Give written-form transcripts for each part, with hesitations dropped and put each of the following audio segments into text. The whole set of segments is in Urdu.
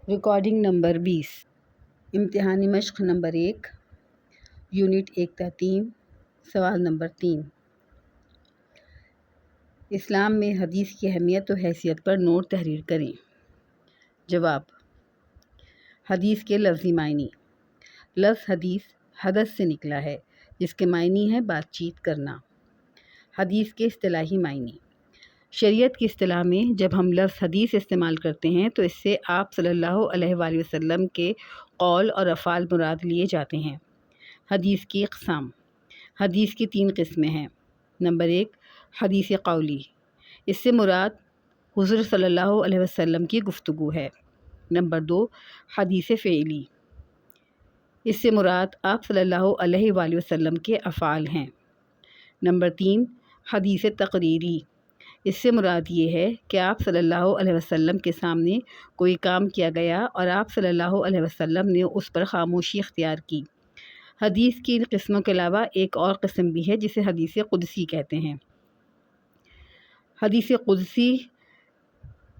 ریکارڈنگ نمبر 20، امتحانی مشق نمبر 1، یونٹ 1-3، سوال نمبر 3۔ اسلام میں حدیث کی اہمیت و حیثیت پر نوٹ تحریر کریں۔ جواب: حدیث کے لفظی معنی۔ لفظ حدیث حدث سے نکلا ہے، جس کے معنی ہے بات چیت کرنا۔ حدیث کے اصطلاحی معنی۔ شریعت کی اصطلاح میں جب ہم لفظ حدیث استعمال کرتے ہیں تو اس سے آپ صلی اللہ علیہ وآلہ وسلم کے قول اور افعال مراد لیے جاتے ہیں۔ حدیث کی اقسام۔ حدیث کی 3 قسمیں ہیں۔ نمبر 1، حدیث قولی، اس سے مراد حضور صلی اللہ علیہ وسلم کی گفتگو ہے۔ نمبر 2، حدیث فعلی، اس سے مراد آپ صلی اللہ علیہ وآلہ وسلم کے افعال ہیں۔ نمبر 3، حدیث تقریری، اس سے مراد یہ ہے کہ آپ صلی اللہ علیہ وسلم کے سامنے کوئی کام کیا گیا اور آپ صلی اللہ علیہ وسلم نے اس پر خاموشی اختیار کی۔ حدیث کی ان قسموں کے علاوہ ایک اور قسم بھی ہے جسے حدیث قدسی کہتے ہیں۔ حدیث قدسی،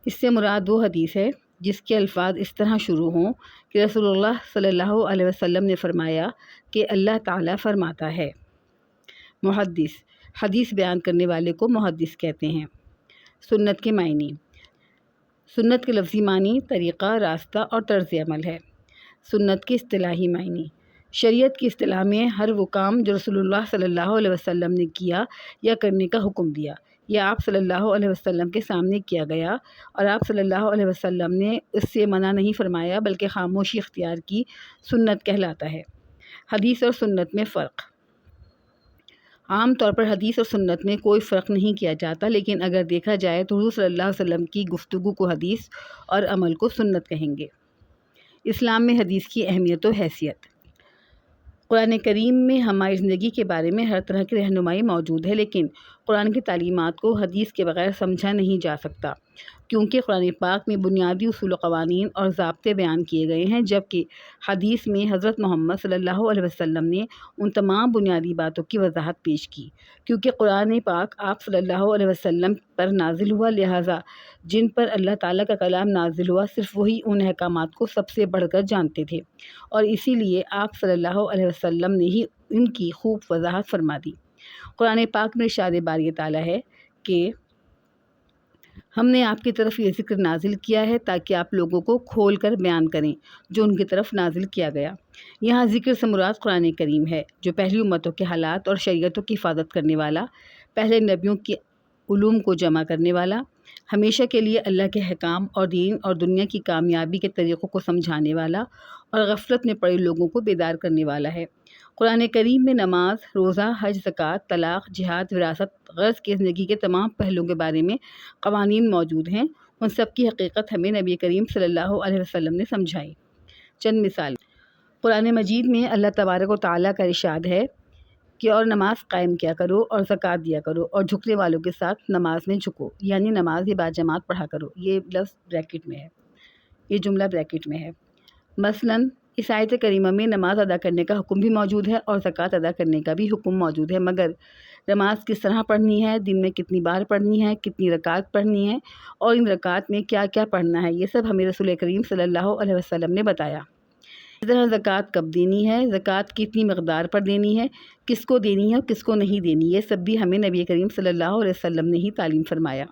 اس سے مراد وہ حدیث ہے جس کے الفاظ اس طرح شروع ہوں کہ رسول اللہ صلی اللہ علیہ وسلم نے فرمایا کہ اللہ تعالیٰ فرماتا ہے۔ محدث، حدیث بیان کرنے والے کو محدث کہتے ہیں۔ سنت کے معنی۔ سنت کے لفظی معنی طریقہ، راستہ اور طرز عمل ہے۔ سنت کے اصطلاحی معنی۔ شریعت کی اصطلاح میں ہر وہ کام جو رسول اللہ صلی اللہ علیہ وسلم نے کیا یا کرنے کا حکم دیا یا آپ صلی اللہ علیہ وسلم کے سامنے کیا گیا اور آپ صلی اللہ علیہ وسلم نے اس سے منع نہیں فرمایا بلکہ خاموشی اختیار کی، سنت کہلاتا ہے۔ حدیث اور سنت میں فرق۔ عام طور پر حدیث اور سنت میں کوئی فرق نہیں کیا جاتا، لیکن اگر دیکھا جائے تو حضور صلی اللہ علیہ وسلم کی گفتگو کو حدیث اور عمل کو سنت کہیں گے۔ اسلام میں حدیث کی اہمیت و حیثیت۔ قرآن کریم میں ہماری زندگی کے بارے میں ہر طرح کی رہنمائی موجود ہے، لیکن قرآن کی تعلیمات کو حدیث کے بغیر سمجھا نہیں جا سکتا، کیونکہ قرآن پاک میں بنیادی اصول و قوانین اور ضابطے بیان کیے گئے ہیں، جبکہ حدیث میں حضرت محمد صلی اللہ علیہ وسلم نے ان تمام بنیادی باتوں کی وضاحت پیش کی۔ کیونکہ قرآن پاک آپ صلی اللہ علیہ وسلم پر نازل ہوا، لہٰذا جن پر اللہ تعالیٰ کا کلام نازل ہوا صرف وہی ان احکامات کو سب سے بڑھ کر جانتے تھے، اور اسی لیے آپ صلی اللہ علیہ وسلم نے ہی ان کی خوب وضاحت فرما دی۔ قرآن پاک میں ارشاد باری تعالیٰ ہے کہ ہم نے آپ کی طرف یہ ذکر نازل کیا ہے تاکہ آپ لوگوں کو کھول کر بیان کریں جو ان کی طرف نازل کیا گیا۔ یہاں ذکر سے مراد قرآن کریم ہے، جو پہلی امتوں کے حالات اور شریعتوں کی حفاظت کرنے والا، پہلے نبیوں کے علوم کو جمع کرنے والا، ہمیشہ کے لیے اللہ کے حکام اور دین اور دنیا کی کامیابی کے طریقوں کو سمجھانے والا اور غفلت میں پڑے لوگوں کو بیدار کرنے والا ہے۔ قرآن کریم میں نماز، روزہ، حج، زکوٰۃ، طلاق، جہاد، وراثت، غرض کی زندگی کے تمام پہلوؤں کے بارے میں قوانین موجود ہیں۔ ان سب کی حقیقت ہمیں نبی کریم صلی اللہ علیہ وسلم نے سمجھائی۔ چند مثال۔ قرآن مجید میں اللہ تبارک و تعالیٰ کا ارشاد ہے کہ اور نماز قائم کیا کرو اور زکوٰۃ دیا کرو اور جھکنے والوں کے ساتھ نماز میں جھکو، یعنی نماز باجماعت پڑھا کرو۔ یہ لفظ بریکٹ میں ہے، یہ جملہ بریکٹ میں ہے۔ مثلاً اس آیت کریمہ میں نماز ادا کرنے کا حکم بھی موجود ہے اور زکوٰۃ ادا کرنے کا بھی حکم موجود ہے، مگر نماز کس طرح پڑھنی ہے، دن میں کتنی بار پڑھنی ہے، کتنی رکعات پڑھنی ہے اور ان رکعات میں کیا کیا پڑھنا ہے، یہ سب ہمیں رسول کریم صلی اللہ علیہ وسلم نے بتایا۔ اس طرح زکوٰۃ کب دینی ہے، زکوٰۃ کتنی مقدار پر دینی ہے، کس کو دینی ہے اور کس کو نہیں دینی، یہ سب بھی ہمیں نبی کریم صلی اللہ علیہ وسلم نے ہی تعلیم فرمایا۔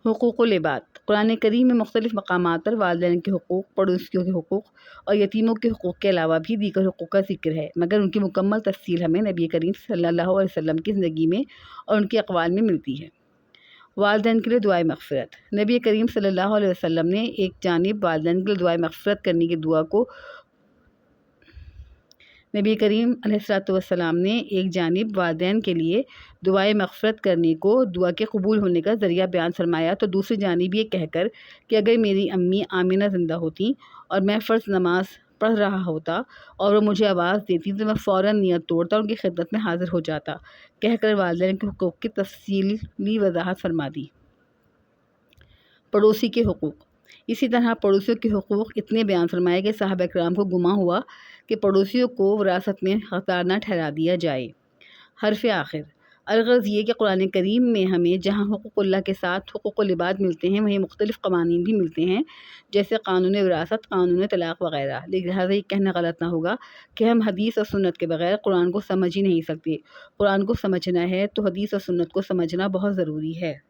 حقوق العباد۔ قرآن کریم میں مختلف مقامات پر والدین کے حقوق، پڑوسیوں کے حقوق اور یتیموں کے حقوق کے علاوہ بھی دیگر حقوق کا ذکر ہے، مگر ان کی مکمل تفصیل ہمیں نبی کریم صلی اللہ علیہ وسلم کی زندگی میں اور ان کے اقوال میں ملتی ہے۔ والدین کے لیے دعائے مغفرت۔ نبی کریم صلی اللہ علیہ وسلم نے ایک جانب والدین کے لیے دعائے مغفرت کرنے کی دعا کو نبی کریم علیہ السلام نے ایک جانب والدین کے لیے دعائے مغفرت کرنے کو دعا کے قبول ہونے کا ذریعہ بیان فرمایا، تو دوسری جانب یہ کہہ کر کہ اگر میری امی آمینہ زندہ ہوتی اور میں فرض نماز پڑھ رہا ہوتا اور وہ مجھے آواز دیتی تو میں فوراً نیت توڑتا اور ان کی خدمت میں حاضر ہو جاتا، کہہ کر والدین کے حقوق کی تفصیلی وضاحت فرما دی۔ پڑوسی کے حقوق۔ اسی طرح پڑوسیوں کے حقوق اتنے بیان فرمائے کہ صحابہ کرام کو گمان ہوا کہ پڑوسیوں کو وراثت میں حقدار نہ ٹھہرا دیا جائے۔ حرف آخر۔ الغرض یہ کہ قرآن کریم میں ہمیں جہاں حقوق اللہ کے ساتھ حقوق العباد ملتے ہیں وہیں مختلف قوانین بھی ملتے ہیں، جیسے قانون وراثت، قانون طلاق وغیرہ۔ لہٰذا یہ کہنا غلط نہ ہوگا کہ ہم حدیث اور سنت کے بغیر قرآن کو سمجھ ہی نہیں سکتے۔ قرآن کو سمجھنا ہے تو حدیث اور سنت کو سمجھنا بہت ضروری ہے۔